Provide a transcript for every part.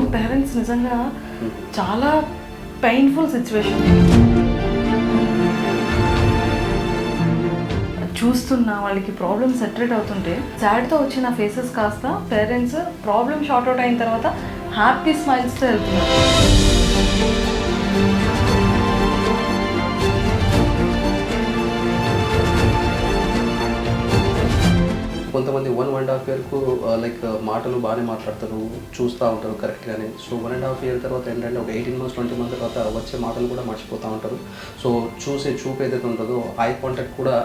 And parents నిజంగా చాలా painful situation చూస్తున్నా. వాళ్ళకి ప్రాబ్లమ్ సెటరేట్ అవుతుంటే సాడ్తో వచ్చిన ఫేసెస్ కాస్త పేరెంట్స్ ప్రాబ్లమ్ షార్ట్ అవుట్ అయిన తర్వాత హ్యాపీ స్మైల్స్తో వెళ్తున్నారు. కొంతమంది 1.5 ఇయర్కు లైక్ మాటలు బాగానే మాట్లాడతారు, చూస్తూ ఉంటారు కరెక్ట్గానే. సో 1.5 ఇయర్ తర్వాత ఏంటంటే ఒక 18 months 20 months తర్వాత వచ్చే మాటలు కూడా మర్చిపోతూ ఉంటారు. సో చూసే చూపు ఏదైతే ఉంటుందో ఐ కాంటాక్ట్ కూడా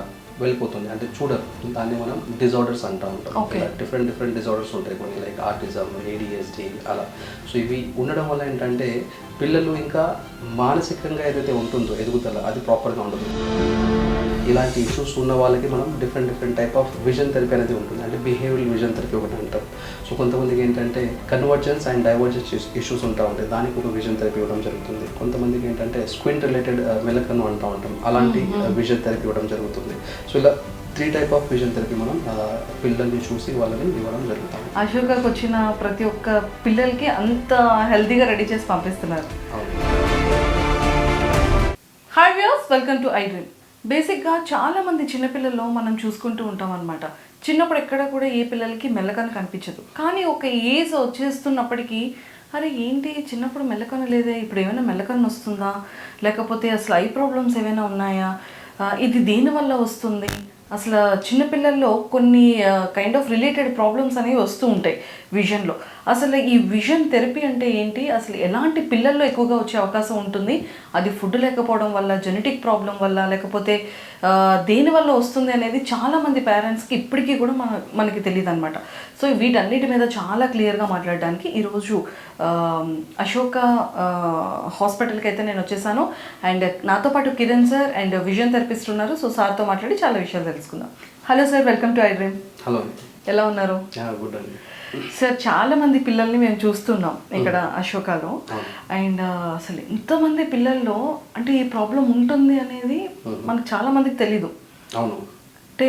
వెళ్ళిపోతుంది, అంటే చూడరు. దాన్ని మనం డిజార్డర్స్ అంటూ ఉంటాం. డిఫరెంట్ డిజార్డర్స్ ఉంటాయి కొన్ని, లైక్ ఆర్టిజం, ADHD అలా. సో ఇవి ఉండడం వల్ల ఏంటంటే పిల్లలు ఇంకా మానసికంగా ఏదైతే ఉంటుందో ఎదుగుదల అది ప్రాపర్గా ఉండదు. ఇలాంటి ఇష్యూస్ ఉన్న వాళ్ళకి మనం different type of vision therapy అనేది ఉంటుంది, అంటే బిహేవియరల్ విజన్ థెరపీ ఒకటి అంటారు. సో కొంతమందికి ఏంటంటే కన్వర్జెన్స్ అండ్ డైవర్జెన్స్ ఇష్యూస్ ఉంటా ఉంటాయి, దానికి ఒక విజన్ థెరపీ ఇవ్వడం జరుగుతుంది. కొంతమందికి ఏంటంటే స్క్వింట్ రిలేటెడ్ మెలకను అంటూ ఉంటాం, అలాంటి విజన్ థెరపీ ఇవ్వడం జరుగుతుంది. సో ఇలా 3 type ఆఫ్ విజన్ థెరపీ మనం పిల్లల్ని చూసి వాళ్ళని ఇవ్వడం జరుగుతుంది. అశోకాకి వచ్చిన ప్రతి ఒక్క పిల్లలకి అంత హెల్తీగా రెడీ చేసి పంపిస్తున్నారు. Hi viewers, welcome to I dream. బేసిక్గా చాలామంది చిన్నపిల్లల్లో మనం చూసుకుంటూ ఉంటాం అనమాట. చిన్నప్పుడు ఎక్కడ కూడా ఏ పిల్లలకి మెల్లకను కనిపించదు, కానీ ఒక ఏజ్ వచ్చేస్తున్నప్పటికీ అరే ఏంటి చిన్నప్పుడు మెల్లకను లేదే, ఇప్పుడు ఏమైనా మెల్లకన్ను వస్తుందా, లేకపోతే అసలు ఐ ప్రాబ్లమ్స్ ఏమైనా ఉన్నాయా, ఇది దేనివల్ల వస్తుంది, అసలు చిన్నపిల్లల్లో కొన్ని కైండ్ ఆఫ్ రిలేటెడ్ ప్రాబ్లమ్స్ అనేవి వస్తూ ఉంటాయి విజన్లో. అసలు ఈ విజన్ థెరపీ అంటే ఏంటి, అసలు ఎలాంటి పిల్లల్లో ఎక్కువగా వచ్చే అవకాశం ఉంటుంది, అది ఫుడ్ లేకపోవడం వల్ల, జెనెటిక్ ప్రాబ్లం వల్ల, లేకపోతే దేనివల్ల వస్తుంది అనేది చాలామంది పేరెంట్స్కి ఇప్పటికీ కూడా మనకి తెలియదు అనమాట. సో వీటన్నిటి మీద చాలా క్లియర్గా మాట్లాడడానికి ఈరోజు అశోక హాస్పిటల్కి అయితే నేను వచ్చేసాను. అండ్ నాతో పాటు Kiran sir and vision therapist ఉన్నారు. సో సార్తో మాట్లాడి చాలా విషయాలు తెలుసుకుందాం. Hello sir, welcome to I dream. Hello, ఎలా ఉన్నారు? గుడ్ అండి. సార్, చాలా మంది పిల్లల్ని మేము చూస్తున్నాం ఇక్కడ అశోకాలో. అండ్ అసలు ఎంతమంది పిల్లల్లో అంటే ఈ ప్రాబ్లం ఉంటుంది అనేది మనకు చాలా మందికి తెలీదు. అవును, అంటే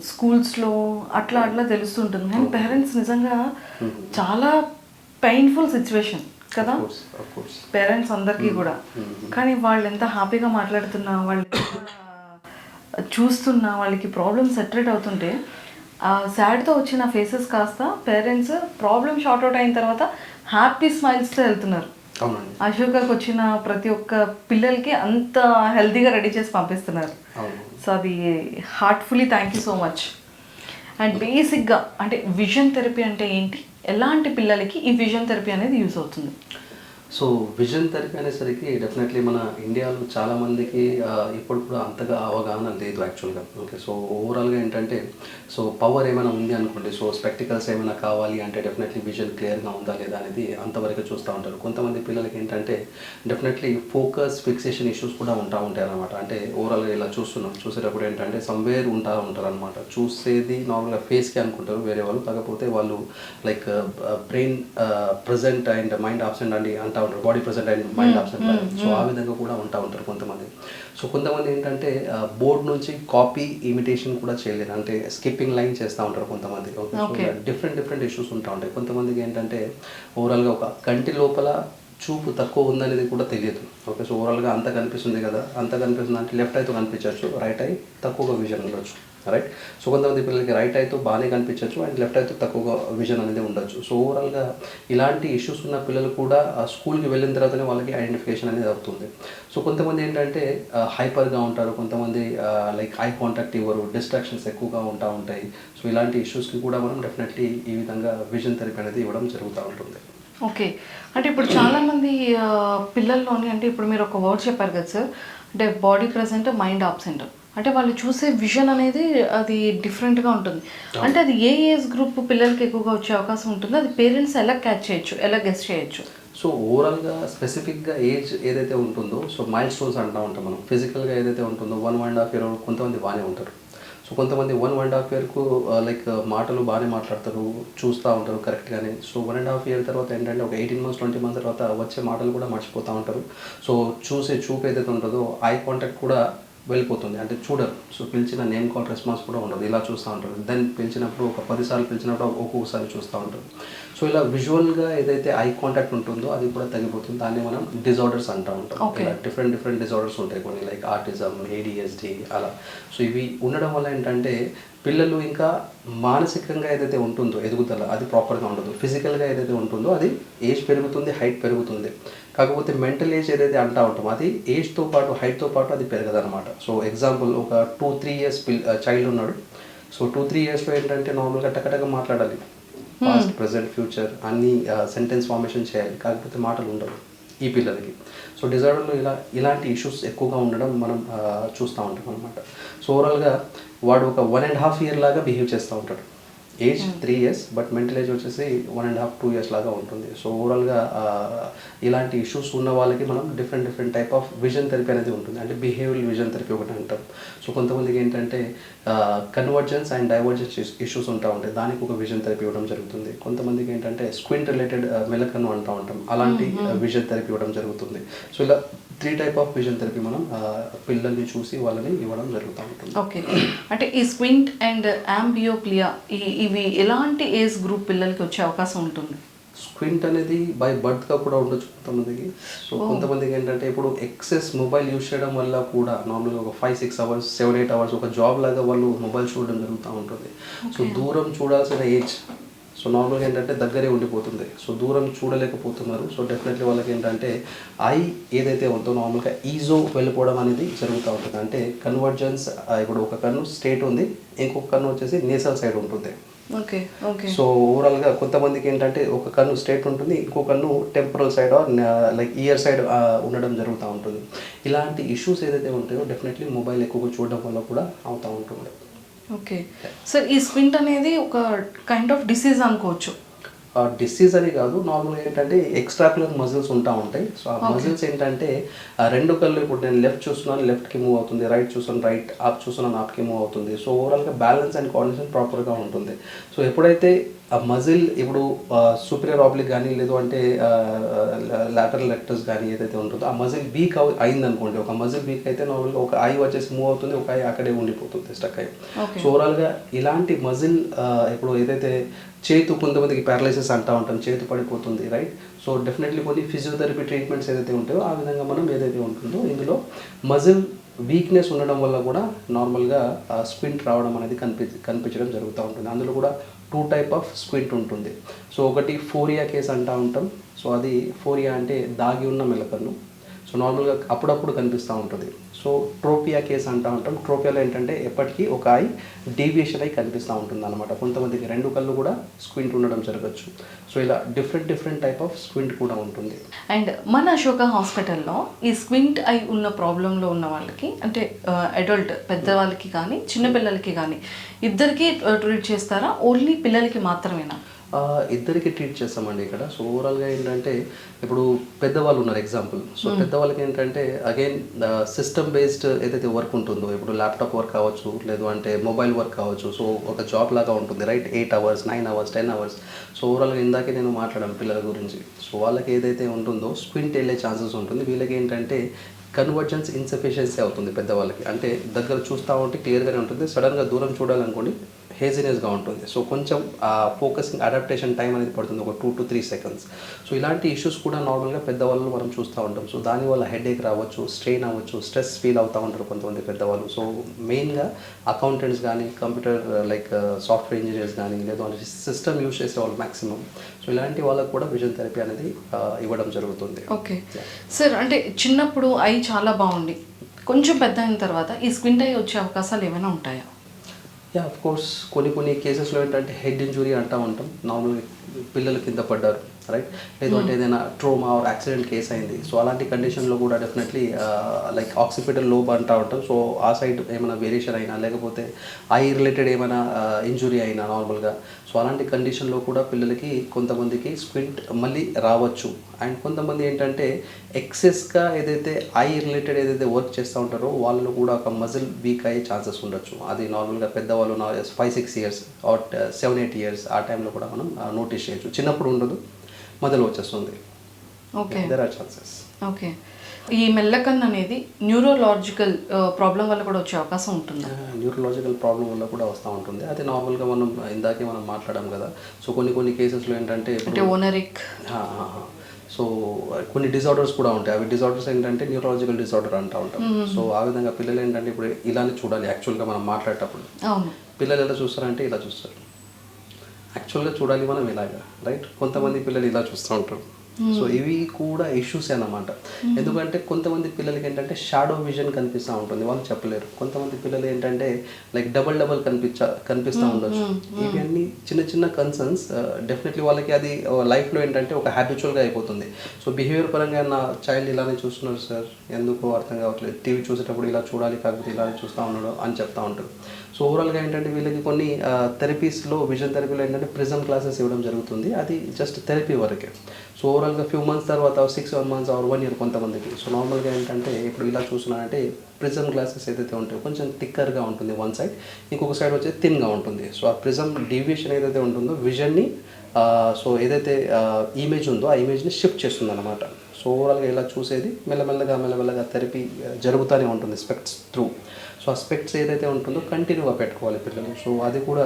స్కూల్స్లో అట్లా తెలుస్తుంటుంది, కానీ పేరెంట్స్ నిజంగా చాలా పెయిన్ఫుల్ సిచ్యువేషన్ కదా పేరెంట్స్ అందరికీ కూడా. కానీ వాళ్ళు ఎంత హ్యాపీగా మాట్లాడుతున్నా, వాళ్ళు చూస్తున్నా, వాళ్ళకి ప్రాబ్లమ్ సెటరేట్ అవుతుంటే సాడ్తో వచ్చిన ఫేసెస్ కాస్త పేరెంట్స్ ప్రాబ్లమ్ షార్ట్ అవుట్ అయిన తర్వాత హ్యాపీ స్మైల్స్తో వెళ్తున్నారు. అశోకాకి వచ్చిన ప్రతి ఒక్క పిల్లలకి అంత హెల్తీగా రెడీ చేసి పంపిస్తున్నారు. సో అది heartfully thank you so much. And బేసిక్గా అంటే విజన్ థెరపీ అంటే ఏంటి, ఎలాంటి పిల్లలకి ఈ విజన్ థెరపీ అనేది యూస్ అవుతుంది? సో విజన్ థెరపీ అనేసరికి డెఫినెట్లీ మన ఇండియాలో చాలామందికి ఇప్పుడు కూడా అంతగా అవగాహన లేదు యాక్చువల్గా. ఓకే, సో ఓవరాల్గా ఏంటంటే సో పవర్ ఏమైనా ఉంది అనుకోండి, సో స్పెక్టికల్స్ ఏమైనా కావాలి అంటే డెఫినెట్లీ విజన్ క్లియర్గా ఉందా లేదా అనేది అంతవరకు చూస్తూ ఉంటారు. కొంతమంది పిల్లలకి ఏంటంటే డెఫినెట్లీ ఫోకస్ ఫిక్సేషన్ ఇష్యూస్ కూడా ఉంటాయి అనమాట. అంటే ఓవరాల్గా ఇలా చూసేటప్పుడు ఏంటంటే సమ్వేర్ ఉంటారు అనమాట. చూసేది నార్మల్గా ఫేస్కి అనుకుంటారు వేరే వాళ్ళు, కాకపోతే వాళ్ళు like brain present and mind absent అండి అంటూ ఉంటారు, body present and mind absent. So ఆ విధంగా కూడా ఉంటారు కొంతమంది. సో కొంతమంది ఏంటంటే బోర్డ్ నుంచి కాపీ ఇమిటేషన్ కూడా చేయలేరు, అంటే స్కిప్పింగ్ లైన్ చేస్తూ ఉంటారు కొంతమంది. ఓకే, డిఫరెంట్ ఇష్యూస్ ఉంటాయి. కొంతమందికి ఏంటంటే ఓవరాల్గా ఒక కంటి లోపల చూపు తక్కువ ఉందనేది కూడా తెలియదు. ఓకే, సో ఓవరాల్గా అంత కనిపిస్తుంది కదా, అంత కనిపిస్తుంది అంటే లెఫ్ట్ ఐతో కనిపించవచ్చు, రైట్ ఐ తక్కువగా విజన్ ఉండొచ్చు, రైట్. సో కొంతమంది పిల్లలకి రైట్ ఐతో బాగానే కనిపించవచ్చు అండ్ లెఫ్ట్ ఐతో తక్కువగా విజన్ అనేది ఉండొచ్చు. సో ఓవరాల్గా ఇలాంటి ఇష్యూస్ ఉన్న పిల్లలు కూడా స్కూల్కి వెళ్ళిన తర్వాతనే వాళ్ళకి ఐడెంటిఫికేషన్ అనేది అవుతుంది. సో కొంతమంది ఏంటంటే హైపర్గా ఉంటారు, కొంతమంది లైక్ ఐ కాంటాక్ట్ ఇవ్వరు, డిస్ట్రాక్షన్స్ ఎక్కువగా ఉంటాయి. సో ఇలాంటి ఇష్యూస్కి కూడా మనం డెఫినెట్లీ ఈ విధంగా విజన్ థెరపీ అనేది ఇవ్వడం జరుగుతూ ఉంటుంది. ఓకే, అంటే ఇప్పుడు చాలామంది పిల్లల్లోని అంటే ఇప్పుడు మీరు ఒక వర్డ్ చెప్పారు కదా సార్, అంటే బాడీ ప్రెజెంట్ మైండ్ ఆబ్సెంట్, అంటే వాళ్ళు చూసే విజన్ అనేది అది డిఫరెంట్గా ఉంటుంది. అంటే అది ఏ ఏజ్ గ్రూప్ పిల్లలకి ఎక్కువగా వచ్చే అవకాశం ఉంటుంది, అది పేరెంట్స్ ఎలా క్యాచ్ చేయొచ్చు, ఎలా గెస్ చేయొచ్చు? సో ఓవరాల్గా స్పెసిఫిక్గా ఏజ్ ఏదైతే ఉంటుందో సో మైల్ స్టోన్స్ అంటూ ఉంటాం మనం. ఫిజికల్గా ఏదైతే ఉంటుందో 1.5 year కొంతమంది బాగానే ఉంటారు. సో కొంతమంది 1.5 yearకు లైక్ మాటలు బాగానే మాట్లాడతారు, చూస్తూ ఉంటారు కరెక్ట్గానే. సో 1.5 year తర్వాత ఏంటంటే ఒక 18 months 20 months తర్వాత వచ్చే మాటలు కూడా మర్చిపోతూ ఉంటారు. సో చూసే చూపు ఏదైతే ఉంటుందో ఐ కాంటాక్ట్ కూడా వెళ్ళిపోతుంది, అంటే చూడరు. సో పిలిచిన నేమ్ కాల్ రెస్పాన్స్ కూడా ఉండదు, ఇలా చూస్తూ ఉంటారు. దెన్ పిలిచినప్పుడు ఒక 10 సార్లు పిలిచినప్పుడు ఒక్కొక్కసారి చూస్తూ ఉంటారు. సో ఇలా విజువల్గా ఏదైతే ఐ కాంటాక్ట్ ఉంటుందో అది కూడా తగ్గిపోతుంది. దాన్ని మనం డిజార్డర్స్ అంటూ ఉంటాం. ఇలా డిఫరెంట్ డిజార్డర్స్ ఉంటాయి కొన్ని, లైక్ ఆర్టిజం, ADHD అలా. సో ఇవి ఉండడం వల్ల ఏంటంటే పిల్లలు ఇంకా మానసికంగా ఏదైతే ఉంటుందో ఎదుగుదల అది ప్రాపర్గా ఉండదు. ఫిజికల్గా ఏదైతే ఉంటుందో అది ఏజ్ పెరుగుతుంది, హైట్ పెరుగుతుంది. కాకపోతే మెంటల్ ఏజ్ ఏదైతే అంటూ ఉంటామో అది ఏజ్తో పాటు హైట్తో పాటు అది పెరగదనమాట. సో ఎగ్జాంపుల్ ఒక 2-3 ఇయర్స్ చైల్డ్ ఉన్నాడు. సో 2-3 ఇయర్స్లో ఏంటంటే నార్మల్గా టకటక మాట్లాడాలి, పాస్ట్ ప్రజెంట్ ఫ్యూచర్ అన్ని సెంటెన్స్ ఫార్మేషన్ చేయాలి, కాకపోతే మాటలు ఉండవు ఈ పిల్లలకి. సో డిజార్డర్లో ఇలాంటి ఇష్యూస్ ఎక్కువగా ఉండడం మనం చూస్తూ ఉంటాం అనమాట. సో ఓవరాల్గా వాడు ఒక 1.5 ఇయర్ లాగా బిహేవ్ చేస్తూ ఉంటాడు. Age 3 years, but mental age వచ్చేసి 1.5-2 ఇయర్స్ లాగా ఉంటుంది. సో ఓవరాల్గా ఇలాంటి ఇష్యూస్ ఉన్న వాళ్ళకి మనం different type of vision therapy అనేది ఉంటుంది, అంటే బిహేవియరల్ విజన్ థెరపీ ఒకటి అంటాం. సో కొంతమందికి ఏంటంటే కన్వర్జెన్స్ అండ్ డైవర్జెన్స్ ఇష్యూస్ ఉంటా ఉంటాయి, దానికి ఒక విజన్ థెరపీ ఇవ్వడం జరుగుతుంది. కొంతమందికి ఏంటంటే స్క్వింట్ రిలేటెడ్ మెలకన్ను అంటూ ఉంటాం, అలాంటి విజన్ థెరపీ ఇవ్వడం జరుగుతుంది. సో ఇలా 3 టైప్ ఆఫ్ విజన్ థెరపీ మనం పిల్లల్ని చూసి వాళ్ళని ఇవ్వడం జరుగుతూ ఉంటుంది. ఓకే, అంటే ఈ స్క్వింట్ అండ్ యాంబియోప్లియా ఇవి ఎలాంటి ఏజ్ గ్రూప్ పిల్లలకి వచ్చే అవకాశం ఉంటుంది? స్క్వింట్ అనేది బై బర్త్గా కూడా ఉండొచ్చు కొంతమందికి. సో కొంతమందికి ఏంటంటే ఇప్పుడు ఎక్సెస్ మొబైల్ యూజ్ చేయడం వల్ల కూడా నార్మల్గా ఒక 5-6 అవర్స్ 7-8 అవర్స్ ఒక జాబ్ లాగా వాళ్ళు మొబైల్ చూడడం జరుగుతూ ఉంటుంది. సో దూరం చూడాల్సిన ఏజ్ సో నార్మల్గా ఏంటంటే దగ్గరే ఉండిపోతుంది. సో దూరం చూడలేకపోతున్నారు. సో డెఫినెట్లీ వాళ్ళకి ఏంటంటే ఐ ఏదైతే ఉందో నార్మల్గా ఈజో వెళ్ళిపోవడం అనేది జరుగుతూ ఉంటుంది. అంటే కన్వర్జెన్స్, ఇప్పుడు ఒక కన్ను స్ట్రేట్ ఉంది, ఇంకొక కన్ను వచ్చేసి నేసల్ సైడ్ ఉంటుంది. Okay okay. సో ఓవరాల్గా కొంతమందికి ఏంటంటే ఒక కన్ను స్ట్రేట్ ఉంటుంది, ఇంకో కన్ను temporal side or like ear side ఉండడం జరుగుతూ ఉంటుంది. ఇలాంటి ఇష్యూస్ ఏదైతే ఉంటాయో డెఫినెట్లీ మొబైల్ ఎక్కువగా చూడడం వల్ల కూడా అవుతూ ఉంటుంది. ఓకే సార్, ఈ స్క్వింట్ అనేది ఒక కైండ్ ఆఫ్ డిసీజ్ అనుకోవచ్చు? డిసీజ్ అని కాదు, నార్మల్గా ఏంటంటే ఎక్స్ట్రాక్యులర్ మజిల్స్ ఉంటా ఉంటాయి. సో ఆ మజిల్స్ ఏంటంటే రెండు కళ్ళు, ఇప్పుడు నేను లెఫ్ట్ చూస్తున్నాను లెఫ్ట్కి మూవ్ అవుతుంది, రైట్ చూస్తున్నాను రైట్, అప్ చూస్తున్నాను అప్కి మూవ్ అవుతుంది. సో ఓవరాల్గా బ్యాలెన్స్ అండ్ కోఆర్డినేషన్ ప్రాపర్గా ఉంటుంది. సో ఎప్పుడైతే ఆ మజిల్ ఇప్పుడు సూపీరియర్ ఆబ్లిక్ కానీ లేదు అంటే లాటరల్ రెక్టస్ కానీ ఏదైతే ఉంటుందో ఆ మజిల్ వీక్ అయిందనుకోండి, ఒక మజిల్ వీక్ అయితే నార్మల్గా ఒక ఐ వచ్చేసి మూవ్ అవుతుంది, ఒక ఐ అక్కడే ఉండిపోతుంది స్టక్ అయ్యి. సో ఓవరాల్గా ఇలాంటి మజిల్ ఇప్పుడు ఏదైతే చేతు, కొంతమందికి ప్యారలైసిస్ అంటూ ఉంటాం, చేతు పడిపోతుంది రైట్. సో డెఫినెట్లీ కొన్ని ఫిజియోథెరపీ ట్రీట్మెంట్స్ ఏదైతే ఉంటాయో ఆ విధంగా మనం ఏదైతే ఉంటుందో ఇందులో మజిల్ వీక్నెస్ ఉండడం వల్ల కూడా నార్మల్గా స్క్వింట్ రావడం అనేది కనిపించడం జరుగుతూ ఉంటుంది. అందులో కూడా 2 టైప్ ఆఫ్ స్క్వింట్ ఉంటుంది. సో ఒకటి ఫోరియా కేస్ అంటూ ఉంటాం. సో అది ఫోరియా అంటే దాగి ఉన్న మెలకన్ను. సో నార్మల్గా అప్పుడప్పుడు కనిపిస్తూ ఉంటుంది. సో ట్రోపియా కేస్ అంటూ ఉంటాం. ట్రోపియాలో ఏంటంటే ఎప్పటికీ ఒక ఐ డీవియేషన్ అయి కనిపిస్తూ ఉంటుంది అనమాట. కొంతమందికి 2 కళ్ళు కూడా స్క్వింట్ ఉండడం జరగచ్చు. సో ఇలా డిఫరెంట్ టైప్ ఆఫ్ స్క్వింట్ కూడా ఉంటుంది. అండ్ మన అశోక హాస్పిటల్లో ఈ స్క్వింట్ ఐ ఉన్న ప్రాబ్లంలో ఉన్న వాళ్ళకి, అంటే అడల్ట్ పెద్దవాళ్ళకి కానీ చిన్నపిల్లలకి కానీ ఇద్దరికి ట్రీట్ చేస్తారా, ఓన్లీ పిల్లలకి మాత్రమేనా? ఇద్దరికి ట్రీట్ చేస్తామండి ఇక్కడ. సో ఓవరాల్గా ఏంటంటే ఇప్పుడు పెద్దవాళ్ళు ఉన్నారు ఎగ్జాంపుల్. సో పెద్దవాళ్ళకి ఏంటంటే అగైన్ సిస్టమ్ బేస్డ్ ఏదైతే వర్క్ ఉంటుందో, ఇప్పుడు ల్యాప్టాప్ వర్క్ కావచ్చు, లేదు అంటే మొబైల్ వర్క్ కావచ్చు. సో ఒక జాబ్ లాగా ఉంటుంది right, 8 hours 9 hours 10 hours. So ఓవరాల్గా ఇందాకే నేను మాట్లాడాను పిల్లల గురించి. సో వాళ్ళకి ఏదైతే ఉంటుందో స్క్వింట్ వెళ్ళే ఛాన్సెస్ ఉంటుంది. వీళ్ళకి ఏంటంటే కన్వర్జెన్స్ ఇన్సఫిషియన్సీ అవుతుంది పెద్దవాళ్ళకి. అంటే దగ్గర చూస్తూ ఉంటే క్లియర్గానే ఉంటుంది, సడన్గా దూరం చూడాలనుకోండి హేజినెస్గా ఉంటుంది. సో కొంచెం ఫోకసింగ్ అడాప్టేషన్ టైం అనేది పడుతుంది, ఒక 2 to 3 seconds. సో ఇలాంటి ఇష్యూస్ కూడా నార్మల్గా పెద్దవాళ్ళు మనం చూస్తూ ఉంటాం. సో దానివల్ల హెడేక్ రావచ్చు, స్ట్రెయిన్ అవ్వచ్చు, స్ట్రెస్ ఫీల్ అవుతూ ఉంటారు కొంతమంది పెద్దవాళ్ళు. సో మెయిన్గా అకౌంటెంట్స్ కానీ, కంప్యూటర్ లైక్ సాఫ్ట్వేర్ ఇంజనీర్స్ కానీ, లేదు అంటే సిస్టమ్ యూజ్ చేసే వాళ్ళు మ్యాక్సిమం. సో ఇలాంటి వాళ్ళకు కూడా విజన్ థెరపీ అనేది ఇవ్వడం జరుగుతుంది. ఓకే సార్, అంటే చిన్నప్పుడు ఐ చాలా బాగుండి కొంచెం పెద్ద అయిన తర్వాత ఈ స్క్వింట్ ఐ వచ్చే అవకాశాలు ఏమైనా ఉంటాయా? ఆఫ్ కోర్స్ కొన్ని కేసెస్లో ఏంటంటే హెడ్ ఇంజురీ అంటూ ఉంటాం. నార్మల్గా పిల్లలు కింద పడ్డారు రైట్, లేదు అంటే ఏదైనా ట్రోమా ఆర్ యాక్సిడెంట్ కేసు అయింది. సో అలాంటి కండిషన్లో కూడా డెఫినెట్లీ లైక్ ఆక్సిపిటల్ లోబ్ అంటూ ఉంటాం. సో ఆ సైడ్ ఏమైనా వేరియేషన్ అయినా, లేకపోతే ఐ రిలేటెడ్ ఏమైనా ఇంజురీ అయినా నార్మల్గా, సో అలాంటి కండిషన్లో కూడా పిల్లలకి కొంతమందికి స్క్వింట్ మళ్ళీ రావచ్చు. అండ్ కొంతమంది ఏంటంటే ఎక్సెస్గా ఏదైతే ఐ రిలేటెడ్ ఏదైతే వర్క్ చేస్తూ ఉంటారో వాళ్ళలో కూడా ఒక మజిల్ వీక్ అయ్యే ఛాన్సెస్ ఉండొచ్చు. అది నార్మల్గా పెద్దవాళ్ళు 5-6 years ఆర్ 7-8 years ఆ టైంలో కూడా మనం నోటీస్ చేయొచ్చు. చిన్నప్పుడు ఉండదు, మొదలు వచ్చేస్తుంది. Okay, there are chances. Okay ఈ మెల్లకన్ను అనేది న్యూరోలాజికల్ ప్రాబ్లం వల్ల కూడా వచ్చే అవకాశం ఉంటుందా? న్యూరలాజికల్ ప్రాబ్లం వల్ల కూడా వస్తూ ఉంటుంది. అది నార్మల్గా మనం ఇందాకే మనం మాట్లాడాం కదా. సో కొన్ని కేసెస్లో ఏంటంటే అంటే ఓనరిక్, సో కొన్ని డిజార్డర్స్ కూడా ఉంటాయి. అవి డిజార్డర్స్ ఏంటంటే న్యూరలాజికల్ డిజార్డర్ అంటూ ఉంటాం. సో ఆ విధంగా పిల్లలు ఏంటంటే ఇప్పుడు ఇలానే చూడాలి యాక్చువల్గా మనం మాట్లాడేటప్పుడు. అవును, పిల్లలు ఎలా చూస్తారంటే ఇలా చూస్తారు. యాక్చువల్గా చూడాలి మనం ఇలాగా, రైట్? కొంతమంది పిల్లలు ఇలా చూస్తూ ఉంటారు. సో ఇవి కూడా ఇష్యూస్ అన్నమాట. ఎందుకంటే కొంతమంది పిల్లలకి ఏంటంటే షాడో విజన్ కనిపిస్తూ ఉంటుంది, వాళ్ళు చెప్పలేరు. కొంతమంది పిల్లలు ఏంటంటే లైక్ డబల్ కనిపిస్తూ ఉండొచ్చు. ఇవి అన్ని చిన్న కన్సర్న్స్. డెఫినెట్లీ వాళ్ళకి అది లైఫ్లో ఏంటంటే ఒక హ్యాబిచువల్గా అయిపోతుంది. సో బిహేవియర్ పరంగా నా చైల్డ్ ఇలానే చూస్తున్నారు సార్, ఎందుకో అర్థం కావట్లేదు, టీవీ చూసేటప్పుడు ఇలా చూడాలి కాకపోతే ఇలానే చూస్తూ ఉన్నాడు అని చెప్తా ఉంటారు. సో ఓవరాల్గా ఏంటంటే వీళ్ళకి కొన్ని థెరపీస్లో, విజన్ థెరపీలో ఏంటంటే ప్రిజం క్లాసెస్ ఇవ్వడం జరుగుతుంది. అది జస్ట్ థెరపీ వరకే. సో ఓవరాల్గా ఫ్యూ మంత్స్ తర్వాత 6 months or 1 year కొంతమందికి. సో నార్మల్గా ఏంటంటే ఇప్పుడు ఇలా చూస్తున్నానంటే ప్రిజం గ్లాసెస్ ఏదైతే ఉంటాయో కొంచెం థిక్కర్గా ఉంటుంది వన్ సైడ్, ఇంకొక సైడ్ వచ్చి థిన్గా ఉంటుంది. సో ఆ ప్రిజం డీవియేషన్ ఏదైతే ఉంటుందో విజన్ని సో ఏదైతే ఇమేజ్ ఉందో ఆ ఇమేజ్ని షిఫ్ట్ చేస్తుంది అనమాట. సో ఓవరాల్గా ఇలా చూసేది మెల్లమెల్లగా థెరపీ జరుగుతూనే ఉంటుంది స్పెక్ట్స్ త్రూ. సో ఆ స్పెక్ట్స్ ఏదైతే ఉంటుందో కంటిన్యూగా పెట్టుకోవాలి పిల్లలు. సో అది కూడా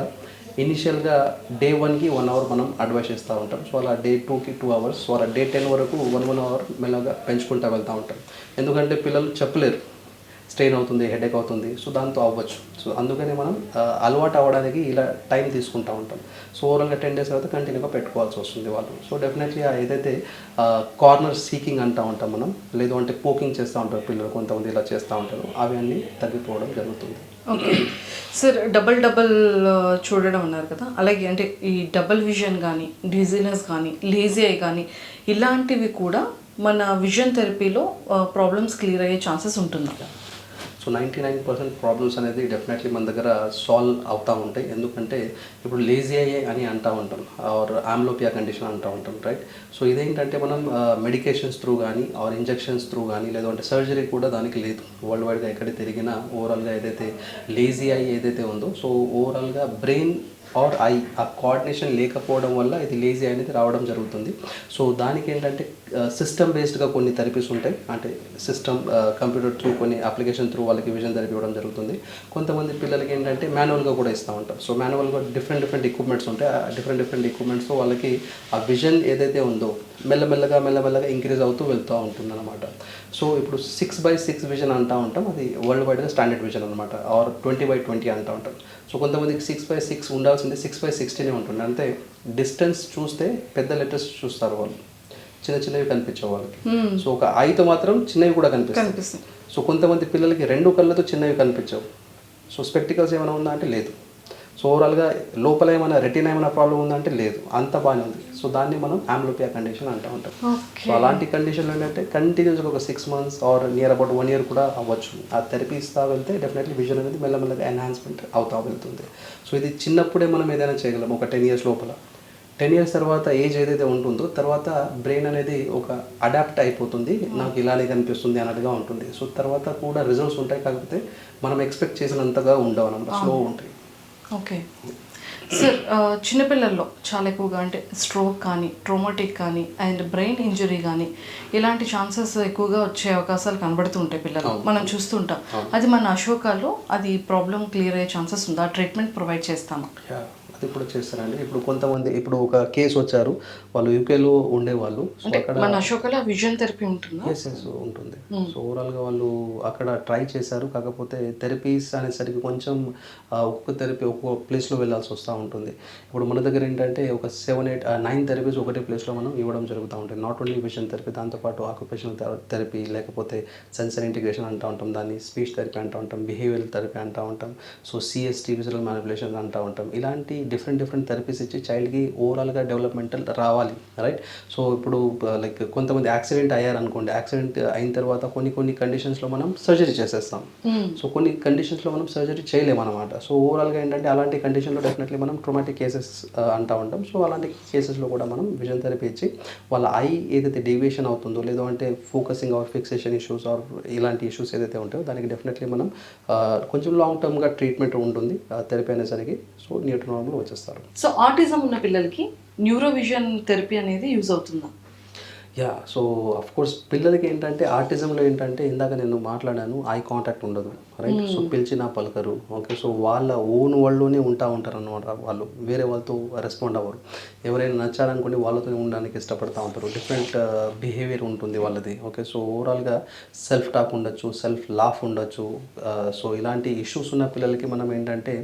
ఇనిషియల్గా డే 1కి 1 hour మనం అడ్వైస్ చేస్తూ ఉంటాం. సో అలా డే 2కి 2 hours, సో అలా డే 10 వరకు 1 hour మెల్లగా పెంచుకుంటూ వెళ్తూ ఉంటాం. ఎందుకంటే పిల్లలు చెప్పలేరు, స్ట్రెయిన్ అవుతుంది, హెడేక్ అవుతుంది, సో దాంతో అవ్వచ్చు. సో అందుకని మనం అలవాటు అవ్వడానికి ఇలా టైం తీసుకుంటూ ఉంటాం. సో ఓవరాల్గా 10 days తర్వాత కంటిన్యూగా పెట్టుకోవాల్సి వస్తుంది వాళ్ళు. సో డెఫినెట్లీ ఏదైతే కార్నర్ సీకింగ్ అంటూ ఉంటాం మనం, లేదు అంటే పోకింగ్ చేస్తూ ఉంటారు పిల్లలు, కొంతమంది ఇలా చేస్తూ ఉంటారు, అవి అన్నీ తగ్గిపోవడం జరుగుతుంది. ఓకే సార్, డబల్ చూడడం అన్నారు కదా, అలాగే అంటే ఈ డబల్ విజన్ కానీ, డిజీనెస్ కానీ, లేజీ ఐ కానీ ఇలాంటివి కూడా మన విజన్ థెరపీలో ప్రాబ్లమ్స్ క్లియర్ అయ్యే ఛాన్సెస్ ఉంటుందా? సో 99% ప్రాబ్లమ్స్ అనేది డెఫినెట్లీ మన దగ్గర సాల్వ్ అవుతూ ఉంటాయి. ఎందుకంటే ఇప్పుడు లేజీ అయ్యే అని అంటూ ఉంటాం, ఆర్ ఆమ్లోపియా కండిషన్ అంటూ ఉంటాం, రైట్? సో ఇదేంటంటే మనం మెడికేషన్స్ త్రూ కానీ ఆర్ ఇంజెక్షన్స్ త్రూ కానీ లేదంటే సర్జరీ కూడా దానికి లేదు. వరల్డ్ వైడ్గా ఎక్కడ తిరిగినా ఓవరాల్గా ఏదైతే లేజీ అయ్యి ఏదైతే ఉందో, సో ఓవరాల్గా బ్రెయిన్ ఆర్ ఐ ఆ కోఆర్డినేషన్ లేకపోవడం వల్ల ఇది లేజీ అనేది రావడం జరుగుతుంది. సో దానికి ఏంటంటే సిస్టమ్ బేస్డ్గా కొన్ని థెరపీస్ ఉంటాయి, అంటే సిస్టమ్ కంప్యూటర్ త్రూ కొన్ని అప్లికేషన్ త్రూ వాళ్ళకి విజన్ థెరపీ ఇవ్వడం జరుగుతుంది. కొంతమంది పిల్లలకి ఏంటంటే మాన్యువల్గా కూడా ఇస్తూ ఉంటాం. సో మాన్యువల్గా డిఫరెంట్ ఎక్విప్మెంట్స్ ఉంటాయి. ఆ డిఫరెంట్ ఎక్విప్మెంట్స్తో వాళ్ళకి ఆ విజన్ ఏదైతే ఉందో మెల్లమెల్లగా ఇంక్రీజ్ అవుతూ వెళ్తూ ఉంటుంది అనమాట. సో ఇప్పుడు 6/6 విజన్ అంటూ ఉంటాం, అది వరల్డ్ వైడ్గా స్టాండర్డ్ విజన్ అనమాట, ఆర్ 20/20 అంటూ ఉంటాం. సో కొంతమందికి 6/6 ఉండాల్సింది 6/16 ఉంటుంది. అంటే డిస్టెన్స్ చూస్తే పెద్ద లెటర్స్ చూస్తారు వాళ్ళు, చిన్నవి కనిపించవు వాళ్ళకి. సో ఒక ఐతో మాత్రం చిన్నవి కూడా కనిపిస్తాయి. సో కొంతమంది పిల్లలకి 2 కళ్ళతో చిన్నవి కనిపించవు. సో స్పెక్టికల్స్ ఏమైనా ఉందా అంటే లేదు. సో ఓవరాల్గా లోపల ఏమైనా రెటీనా ఏమైనా ప్రాబ్లం ఉందా అంటే లేదు, అంత బాగానే ఉంది. సో దాన్ని మనం ఆమ్లోపియా కండిషన్ అంటూ ఉంటాం. సో అలాంటి కండిషన్లో ఏంటంటే కంటిన్యూస్గా ఒక 6 months or near about 1 year కూడా అవ్వచ్చు. ఆ థెరపీ ఇస్తూ వెళ్తే డెఫినెట్లీ విజన్ అనేది మెల్లమెల్లగా ఎన్హాన్స్మెంట్ అవుతూ వెళ్తుంది. సో ఇది చిన్నప్పుడే మనం ఏదైనా చేయగలం, ఒక 10 years లోపల. 10 years తర్వాత ఏజ్ ఏదైతే ఉంటుందో తర్వాత బ్రెయిన్ అనేది ఒక అడాప్ట్ అయిపోతుంది, నాకు ఇలానే కనిపిస్తుంది అన్నట్టుగా ఉంటుంది. సో తర్వాత కూడా రిజల్ట్స్ ఉంటాయి, కాకపోతే మనం ఎక్స్పెక్ట్ చేసినంతగా ఉండవు అన్నమాట, స్లో ఉంటాయి. ఓకే సార్, చిన్నపిల్లల్లో చాలా ఎక్కువగా అంటే స్ట్రోక్ కానీ, ట్రోమాటిక్ కానీ అండ్ బ్రెయిన్ ఇంజరీ కానీ ఇలాంటి ఛాన్సెస్ ఎక్కువగా వచ్చే అవకాశాలు కనబడుతూ ఉంటాయి పిల్లలు, మనం చూస్తుంటాం. అది మన అశోకాలో అది ప్రాబ్లం క్లియర్ అయ్యే ఛాన్సెస్ ఉందా? ట్రీట్మెంట్ ప్రొవైడ్ చేస్తామా? అది ఇప్పుడు చేస్తారండి. ఇప్పుడు కొంతమంది, ఇప్పుడు ఒక కేసు వచ్చారు, వాళ్ళు యూకేలో ఉండేవాళ్ళు. సో అక్కడ మన అశోకలో విజన్ థెరపీ ఉంటుందా? ఎస్ ఉంటుంది. సో ఓవరాల్గా వాళ్ళు అక్కడ ట్రై చేశారు, కాకపోతే థెరపీస్ అనేసరికి కొంచెం ఒక్కొక్క థెరపీ ఒక్కొక్క ప్లేస్లో వెళ్ళాల్సి వస్తూ ఉంటుంది. ఇప్పుడు మన దగ్గర ఏంటంటే ఒక 7, 8, 9 థెరపీస్ ఒకటే ప్లేస్లో మనం ఇవ్వడం జరుగుతూ ఉంటుంది. నాట్ ఓన్లీ విజన్ థెరపీ, దాంతోపాటు ఆక్యుపేషనల్ థెరపీ, లేకపోతే సెన్సర్ ఇంటిగ్రేషన్ అంటూ ఉంటాం, దాన్ని స్పీచ్ థెరపీ అంటూ ఉంటాం, బిహేవియరల్ థెరపీ అంటూ ఉంటాం, సో సిఎస్టీ విజువల్ మ్యానిపులేషన్ అంటూ ఉంటాం. ఇలాంటి డిఫరెంట్ థెరపీస్ ఇచ్చి చైల్డ్కి ఓవరాల్గా డెవలప్మెంటల్ రావాలి, రైట్? సో ఇప్పుడు లైక్ కొంతమంది యాక్సిడెంట్ అయ్యారనుకోండి, యాక్సిడెంట్ అయిన తర్వాత కొన్ని కండిషన్స్లో మనం సర్జరీ చేసేస్తాం. సో కొన్ని కండిషన్స్లో మనం సర్జరీ చేయలేము అనమాట. సో ఓవరాల్గా ఏంటంటే అలాంటి కండిషన్లో డెఫినెట్లీ మనం ట్రోమాటిక్ కేసెస్ అంటూ ఉంటాం. సో అలాంటి కేసెస్లో కూడా మనం విజన్ థెరపీ ఇచ్చి వాళ్ళ ఐ ఏదైతే డేవియేషన్ అవుతుందో, లేదో అంటే focusing or fixation issues or ఇలాంటి ఇష్యూస్ ఏదైతే ఉంటాయో దానికి డెఫినెట్లీ మనం కొంచెం లాంగ్ టర్మ్గా ట్రీట్మెంట్ ఉంటుంది థెరపీ అనేసరికి. సో నియర్ టు నార్మల్ వచ్చేస్తారు. సో ఆటిజం ఉన్న పిల్లలకి న్యూరోవిజన్ థెరపీ అనేది యూజ్ అవుతుందా? యా సో అఫ్ కోర్స్ పిల్లలకి ఏంటంటే ఆర్టిజంలో ఏంటంటే ఇందాక నేను మాట్లాడాను, ఐ కాంటాక్ట్ ఉండదు, రైట్. సో పిలిచినా పలకరు, ఓకే. సో వాళ్ళ ఓన్ వరల్డ్లోనే ఉంటారు అన్నమాట. వాళ్ళు వేరే వాళ్ళతో రెస్పాండ్ అవ్వరు. ఎవరైనా నచ్చారనుకోండి వాళ్ళతో ఉండడానికి ఇష్టపడుతూ ఉంటారు. డిఫరెంట్ బిహేవియర్ ఉంటుంది వాళ్ళది, ఓకే. సో ఓవరాల్గా సెల్ఫ్ టాక్ ఉండొచ్చు, సెల్ఫ్ లాఫ్ ఉండొచ్చు. సో ఇలాంటి ఇష్యూస్ ఉన్న పిల్లలకి మనం ఏంటంటే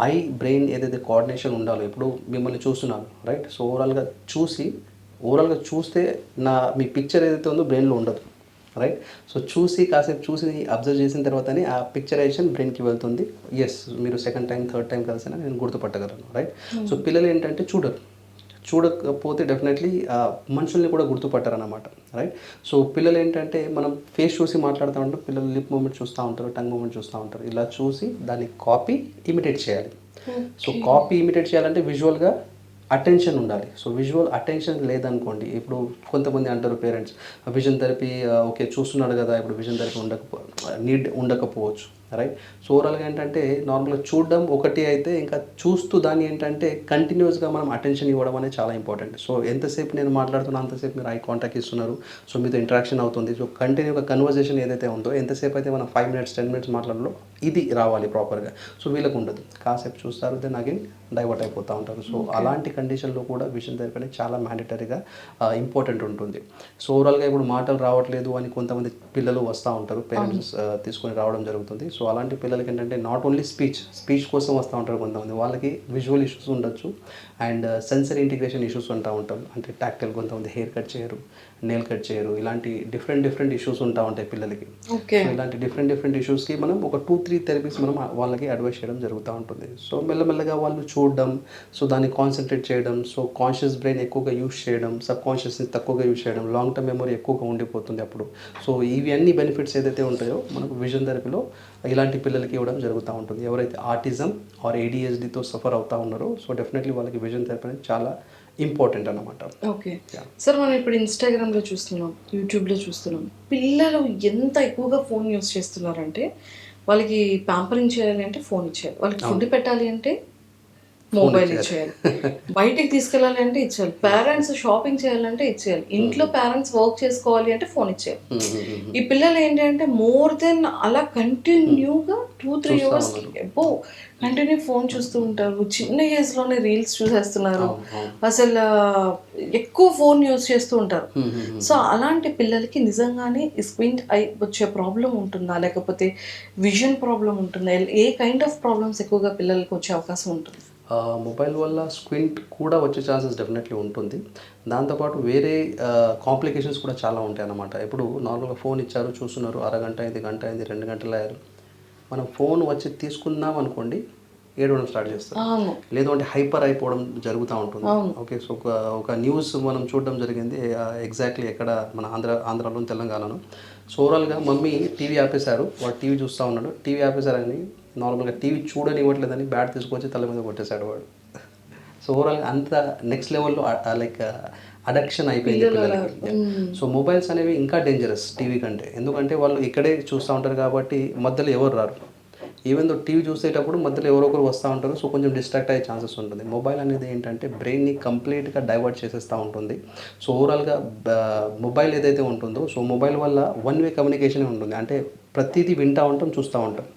ఐ బ్రెయిన్ ఏదైతే కోఆర్డినేషన్ ఉండాలో, ఇప్పుడు మిమ్మల్ని చూస్తున్నాను, రైట్. సో ఓవరాల్గా చూస్తే మీ పిక్చర్ ఏదైతే ఉందో బ్రెయిన్లో ఉండదు, రైట్. సో కాసేపు చూసి అబ్జర్వ్ చేసిన తర్వాతనే ఆ పిక్చరైజేషన్ బ్రెయిన్కి వెళ్తుంది. ఎస్, మీరు సెకండ్ టైం థర్డ్ టైం కలిసినా నేను గుర్తుపట్టగలను, రైట్. సో పిల్లలు ఏంటంటే చూడకపోతే డెఫినెట్లీ మనుషుల్ని కూడా గుర్తుపట్టారన్నమాట, రైట్. సో పిల్లలు ఏంటంటే మనం ఫేస్ చూసి మాట్లాడుతూ ఉంటాం, పిల్లలు లిప్ మూమెంట్ చూస్తూ ఉంటారు, టంగ్ మూమెంట్ చూస్తూ ఉంటారు. ఇలా చూసి దాన్ని కాపీ ఇమిటేట్ చేయాలి. సో కాపీ ఇమిటేట్ చేయాలంటే విజువల్గా అటెన్షన్ ఉండాలి. సో విజువల్ అటెన్షన్ లేదనుకోండి, ఇప్పుడు కొంతమంది అంటారు పేరెంట్స్, విజన్ థెరపీ ఓకే చూస్తున్నాడు కదా, ఇప్పుడు విజన్ థెరపీ ఉండకపోవచ్చు, రైట్. సో ఓవరాల్గా ఏంటంటే నార్మల్గా చూడడం ఒకటి అయితే, ఇంకా చూస్తూ దాన్ని ఏంటంటే కంటిన్యూస్గా మనం అటెన్షన్ ఇవ్వడం అనేది చాలా ఇంపార్టెంట్. సో ఎంతసేపు నేను మాట్లాడుతున్నా అంతసేపు మీరు ఐ కాంటాక్ట్ ఇస్తున్నారు, సో మీతో ఇంటరాక్షన్ అవుతుంది. సో కంటిన్యూగా కన్వర్జేషన్ ఏదైతే ఉందో, ఎంతసేపు అయితే మనం 5 minutes 10 minutes మాట్లాడాలో ఇది రావాలి ప్రాపర్గా. సో వీళ్ళకు ఉండదు, కాసేపు చూస్తారు, దెన్ అగైన్ డైవర్ట్ అయిపోతూ ఉంటారు. సో అలాంటి కండిషన్లో కూడా విజన్ థెరపీ అనేది చాలా మ్యాండేటరీగా ఇంపార్టెంట్ ఉంటుంది. సో ఓవరాల్గా ఇప్పుడు మాటలు రావట్లేదు అని కొంతమంది పిల్లలు వస్తూ ఉంటారు, పేరెంట్స్ తీసుకొని రావడం జరుగుతుంది. సో అలాంటి పిల్లలకి ఏంటంటే నాట్ ఓన్లీ స్పీచ్ కోసం వస్తూ ఉంటారు కొంతమంది, వాళ్ళకి విజువల్ ఇష్యూస్ ఉండొచ్చు అండ్ సెన్సరీ ఇంటిగ్రేషన్ ఇష్యూస్ ఉంటారు. అంటే టాక్టైల్, కొంతమంది హెయిర్ కట్ చేయరు, నెయిల్ కట్ చేయరు, ఇలాంటి డిఫరెంట్ ఇష్యూస్ ఉంటాయి పిల్లలకి. సో ఇలాంటి డిఫరెంట్ ఇష్యూస్కి మనం ఒక 2-3 థెరపీస్ మనం వాళ్ళకి అడ్వైస్ చేయడం జరుగుతూ ఉంటుంది. సో మెల్లమెల్లగా వాళ్ళు చూడడం, సో దాన్ని కాన్సన్ట్రేట్ చేయడం, సో కాన్షియస్ బ్రెయిన్ ఎక్కువగా యూస్ చేయడం, సబ్ కాన్షియస్ని తక్కువగా యూస్ చేయడం, లాంగ్ టర్మ్ మెమరీ ఎక్కువగా ఉండిపోతుంది అప్పుడు. సో ఇవి అన్ని బెనిఫిట్స్ ఏదైతే ఉంటాయో మనకు విజన్ థెరపీలో ఇలాంటి పిల్లలకి ఇవ్వడం జరుగుతూ ఉంటుంది. ఎవరైతే ఆటిజం ఆర్ ADHDతో సఫర్ అవుతూ ఉన్నారో, సో డెఫినెట్లీ వాళ్ళకి విజన్ థెరపీ అనేది చాలా ఇంపార్టెంట్ అన్నమాట. ఓకే సార్, మనం ఇప్పుడు ఇన్స్టాగ్రామ్లో చూస్తున్నాం, యూట్యూబ్లో చూస్తున్నాం, పిల్లలు ఎంత ఎక్కువగా ఫోన్ యూస్ చేస్తున్నారంటే, వాళ్ళకి ప్యాంపరింగ్ చేయాలి అంటే ఫోన్ ఇచ్చేయాలి, వాళ్ళకి ఫుడ్ పెట్టాలి అంటే మొబైల్ ఇచ్చేయాలి, బయటికి తీసుకెళ్ళాలి అంటే ఇచ్చేయాలి, పేరెంట్స్ షాపింగ్ చేయాలంటే ఇచ్చేయాలి, ఇంట్లో పేరెంట్స్ వర్క్ చేసుకోవాలి అంటే ఫోన్ ఇచ్చేయాలి. ఈ పిల్లలు ఏంటి అంటే మోర్ దెన్ అలా కంటిన్యూగా 2-3 hours కంటిన్యూ ఫోన్ చూస్తూ ఉంటారు. చిన్న ఏజ్లోనే రీల్స్ చూసేస్తున్నారు, అసలు ఎక్కువ ఫోన్ యూజ్ చేస్తూ ఉంటారు. సో అలాంటి పిల్లలకి నిజంగానే స్క్వింట్ ఐ వచ్చే ప్రాబ్లం ఉంటుందా, లేకపోతే విజన్ ప్రాబ్లం ఉంటుందా, ఏ కైండ్ ఆఫ్ ప్రాబ్లమ్స్ ఎక్కువగా పిల్లలకి వచ్చే అవకాశం ఉంటుంది? మొబైల్ వల్ల స్క్వింట్ కూడా వచ్చే ఛాన్సెస్ డెఫినెట్లీ ఉంటుంది. దాంతోపాటు వేరే కాంప్లికేషన్స్ కూడా చాలా ఉంటాయి అన్నమాట. ఇప్పుడు నార్మల్గా ఫోన్ ఇచ్చారు, చూస్తున్నారు, అరగంట అయింది, గంట అయింది, 2 గంటలు అయ్యారు, మనం ఫోన్ వచ్చి తీసుకుందాం అనుకోండి, ఏడవడం స్టార్ట్ చేస్తాం, లేదు అంటే హైపర్ అయిపోవడం జరుగుతూ ఉంటుంది. ఓకే. సో ఒక న్యూస్ మనం చూడడం జరిగింది, ఎగ్జాక్ట్లీ ఎక్కడ మన ఆంధ్రాలో తెలంగాణలో. సో ఓవరాల్గా మమ్మీ టీవీ ఆపేశారు, వాడు టీవీ చూస్తూ ఉన్నాడు, టీవీ ఆపేశారని నార్మల్గా టీవీ చూడనివ్వట్లేదని బ్యాట్ తీసుకొచ్చి తల మీద కొట్టేశాడు వాడు. సో ఓవరాల్గా అంత నెక్స్ట్ లెవెల్లో లైక్ అడక్షన్ అయిపోయింది పిల్లలకి. సో మొబైల్స్ అనేవి ఇంకా డేంజరస్ టీవీ కంటే, ఎందుకంటే వాళ్ళు ఇక్కడే చూస్తూ ఉంటారు కాబట్టి మధ్యలో ఎవరు రారు. ఈవెన్ దో టీవీ చూసేటప్పుడు మధ్యలో ఎవరో ఒకరు వస్తూ ఉంటారు, సో కొంచెం డిస్ట్రాక్ట్ అయ్యే ఛాన్సెస్ ఉంటుంది. మొబైల్ అనేది ఏంటంటే బ్రెయిన్ని కంప్లీట్గా డైవర్ట్ చేసేస్తూ ఉంటుంది. సో ఓవరాల్గా మొబైల్ ఏదైతే ఉంటుందో, సో మొబైల్ వల్ల వన్ వే కమ్యూనికేషనే ఉంటుంది. అంటే ప్రతిదీ వింటూ ఉంటాం, చూస్తూ ఉంటాం,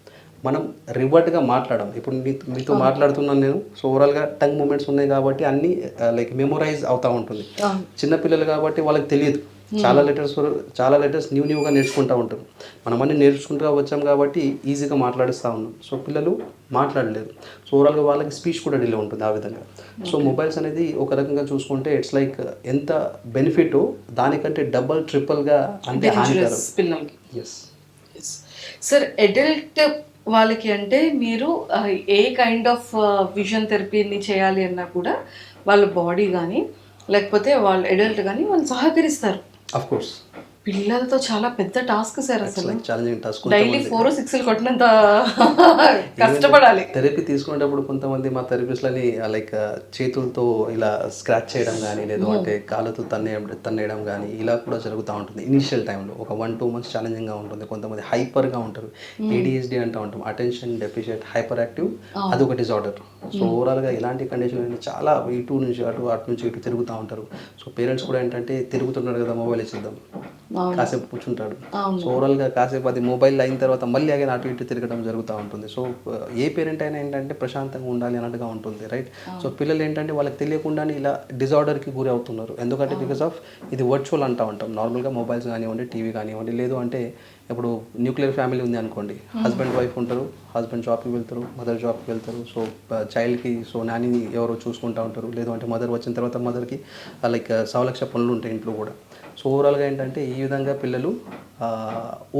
మనం రివర్ట్గా మాట్లాడడం. ఇప్పుడు మీతో మాట్లాడుతున్నాను నేను, సో ఓవరాల్గా టంగ్ మూమెంట్స్ ఉన్నాయి కాబట్టి అన్నీ లైక్ మెమొరైజ్ అవుతూ ఉంటుంది. చిన్నపిల్లలు కాబట్టి వాళ్ళకి తెలియదు, చాలా లెటర్స్ న్యూగా నేర్చుకుంటూ ఉంటారు. మనం అన్నీ నేర్చుకుంటూ వచ్చాం కాబట్టి ఈజీగా మాట్లాడిస్తూ ఉన్నాం. సో పిల్లలు మాట్లాడలేరు, సో ఓవరాల్గా వాళ్ళకి స్పీచ్ కూడా డిలే ఉంటుంది ఆ విధంగా. సో మొబైల్స్ అనేది ఒక రకంగా చూసుకుంటే ఇట్స్ లైక్ ఎంత బెనిఫిట్ దానికంటే డబల్ ట్రిపుల్గా అంతే హానికరం పిల్లలకి. ఎస్ సార్, అడల్ట్ వాళ్ళకి అంటే మీరు ఏ కైండ్ ఆఫ్ విజన్ థెరపీని చేయాలి అన్నా కూడా వాళ్ళ బాడీ కానీ లేకపోతే వాళ్ళ అడల్ట్ కానీ వాళ్ళు సహకరిస్తారు. అఫ్ కోర్స్ పిల్లలతో చాలా పెద్ద టాస్క్ సార్ అసలు. Challenging task. డైలీ 4-6 కొట్టినంత కష్టపడాలి. థెరపీ తీసుకునేటప్పుడు కొంతమంది మా థెరపిస్ట్లని లైక్ చేతులతో ఇలా స్క్రాచ్ చేయడం కానీ, లేదు అంటే కాళ్ళతో తన్నేయడం కానీ ఇలా కూడా జరుగుతూ ఉంటుంది ఇనిషియల్ టైంలో. ఒక 1-2 మంత్స్ ఛాలెంజింగ్గా ఉంటుంది. కొంతమంది హైపర్గా ఉంటారు, ADHD అంటూ ఉంటాం, అటెన్షన్ డెఫిషియట్ హైపర్ యాక్టివ్, అది ఒక డిజార్డర్. సో ఓవరాల్గా ఇలాంటి కండిషన్ చాలా ఇటు నుంచి అటు నుంచి ఇటు తిరుగుతూ ఉంటారు. సో పేరెంట్స్ కూడా ఏంటంటే తిరుగుతున్నాడు కదా మొబైల్ ఇచ్చేద్దాం, కాసేపు కూర్చుంటాడు. సో ఓవరాల్గా కాసేపు అది మొబైల్ అయిన తర్వాత మళ్ళీ అగైన్ అటు ఇటు తిరగడం జరుగుతూ ఉంటుంది. సో ఏ పేరెంట్ అయినా ఏంటంటే ప్రశాంతంగా ఉండాలి అన్నట్టుగా ఉంటుంది, రైట్? సో పిల్లలు ఏంటంటే వాళ్ళకి తెలియకుండానే ఇలా డిజార్డర్కి గురి అవుతున్నారు. ఎందుకంటే బికాస్ ఆఫ్ ఇది వర్చువల్ అంటూ ఉంటాం. నార్మల్గా మొబైల్స్ కానివ్వండి, టీవీ కానివ్వండి, లేదు అంటే ఇప్పుడు న్యూక్లియర్ ఫ్యామిలీ ఉంది అనుకోండి, హస్బెండ్ వైఫ్ ఉంటారు, హస్బెండ్ జాబ్కి వెళ్తారు, మదర్ జాబ్కి వెళ్తారు. సో చైల్డ్కి సో నానిని ఎవరో చూసుకుంటూ ఉంటారు, లేదు అంటే మదర్ వచ్చిన తర్వాత మదర్కి లైక్ సవలక్ష పనులు ఉంటాయి ఇంట్లో కూడా. సో ఓవరాల్గా ఏంటంటే ఈ విధంగా పిల్లలు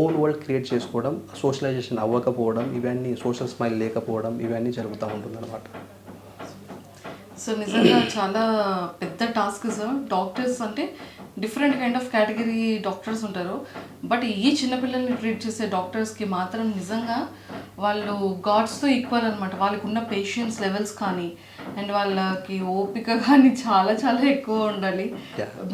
ఓన్ వరల్డ్ క్రియేట్ చేసుకోవడం, సోషలైజేషన్ అవ్వకపోవడం, ఇవన్నీ సోషల్ స్మైల్ లేకపోవడం, ఇవన్నీ జరుగుతూ ఉంటుంది అనమాట. సో నిజంగా చాలా పెద్ద టాస్క్ సార్. డాక్టర్స్ అంటే different kind of category doctors ఉంటారు, బట్ ఈ చిన్నపిల్లల్ని ట్రీట్ చేసే డాక్టర్స్కి మాత్రం నిజంగా వాళ్ళు గాడ్స్తో ఈక్వల్ అనమాట. వాళ్ళకు ఉన్న పేషెన్స్ లెవెల్స్ కానీ అండ్ వాళ్ళకి ఓపిక కానీ చాలా చాలా ఎక్కువ ఉండాలి,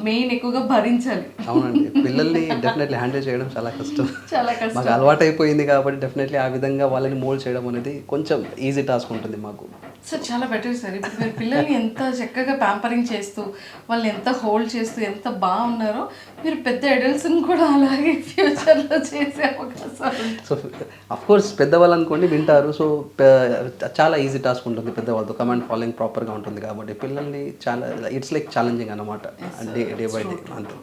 మెయిన్ ఎక్కువగా భరించాలి. అవునండి, పిల్లల్ని డెఫినెట్లీ హ్యాండిల్ చేయడం చాలా కష్టం. చాలా కష్టం. మాకు అలవాటు అయిపోయింది కాబట్టి డెఫినెట్లీ ఆ విధంగా వాళ్ళని మోల్డ్ చేయడం అనేది కొంచెం ఈజీ టాస్క్ ఉంటుంది మాకు. సార్ చాలా బెటర్ సార్. ఇప్పుడు మీరు పిల్లల్ని ఎంత చక్కగా ప్యాంపరింగ్ చేస్తూ వాళ్ళని ఎంత హోల్డ్ చేస్తూ ఎంత బాగున్నారో, మీరు పెద్ద అడల్ట్స్ని కూడా అలాగే ఫ్యూచర్లో చేసే అవకాశాలు. సో అఫ్కోర్స్ పెద్దవాళ్ళు అనుకోండి వింటారు. సో చాలా ఈజీ టాస్క్ ఉంటుంది పెద్దవాళ్ళతో, కమాండ్ ఫాలోయింగ్ ప్రాపర్గా ఉంటుంది కాబట్టి పిల్లల్ని చాలా ఇట్స్ లైక్ ఛాలెంజింగ్ అనమాట, డే బై డే అంతే.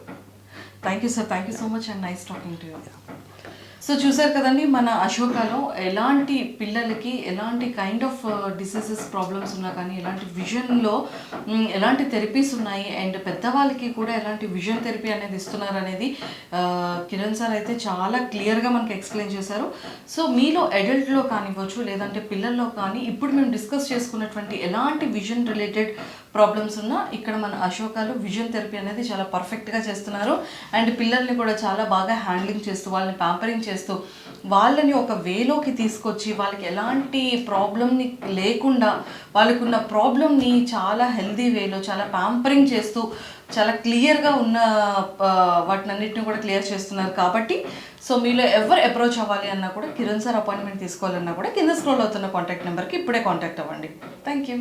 Thank you sir, thank you so much and nice talking to you. So చూసారు కదండి, మన అశోకాలో ఎలాంటి పిల్లలకి ఎలాంటి కైండ్ ఆఫ్ డిసీజెస్ ప్రాబ్లమ్స్ ఉన్నా కానీ, ఎలాంటి విజన్లో ఎలాంటి థెరపీస్ ఉన్నాయి అండ్ పెద్దవాళ్ళకి కూడా ఎలాంటి విజన్ థెరపీ అనేది ఇస్తున్నారు అనేది కిరణ్ సార్ అయితే చాలా క్లియర్గా మనకి ఎక్స్ప్లెయిన్ చేశారు. సో మీలో అడల్ట్లో కానివ్వచ్చు లేదంటే పిల్లల్లో కానీ ఇప్పుడు మేము డిస్కస్ చేసుకున్నటువంటి ఎలాంటి విజన్ రిలేటెడ్ ప్రాబ్లమ్స్ ఉన్నా ఇక్కడ మన అశోకాలో విజన్ థెరపీ అనేది చాలా పర్ఫెక్ట్గా చేస్తున్నారు. అండ్ పిల్లల్ని కూడా చాలా బాగా హ్యాండ్లింగ్ చేస్తూ వాళ్ళని ప్యాంపరింగ్ చేస్తూ వాళ్ళని ఒక వేలోకి తీసుకొచ్చి వాళ్ళకి ఎలాంటి ప్రాబ్లమ్ని లేకుండా వాళ్ళకున్న ప్రాబ్లమ్ని చాలా హెల్దీ వేలో చాలా ప్యాంపరింగ్ చేస్తూ చాలా క్లియర్గా ఉన్న వాటినన్నిటిని కూడా క్లియర్ చేస్తున్నారు. కాబట్టి సో మీలో ఎవరు అప్రోచ్ అవ్వాలి అన్నా కూడా, కిరణ్ సార్ అపాయింట్మెంట్ తీసుకోవాలన్నా కూడా కింద స్క్రోల్ అవుతున్న కాంటాక్ట్ నెంబర్కి ఇప్పుడే కాంటాక్ట్ అవ్వండి. Thank you.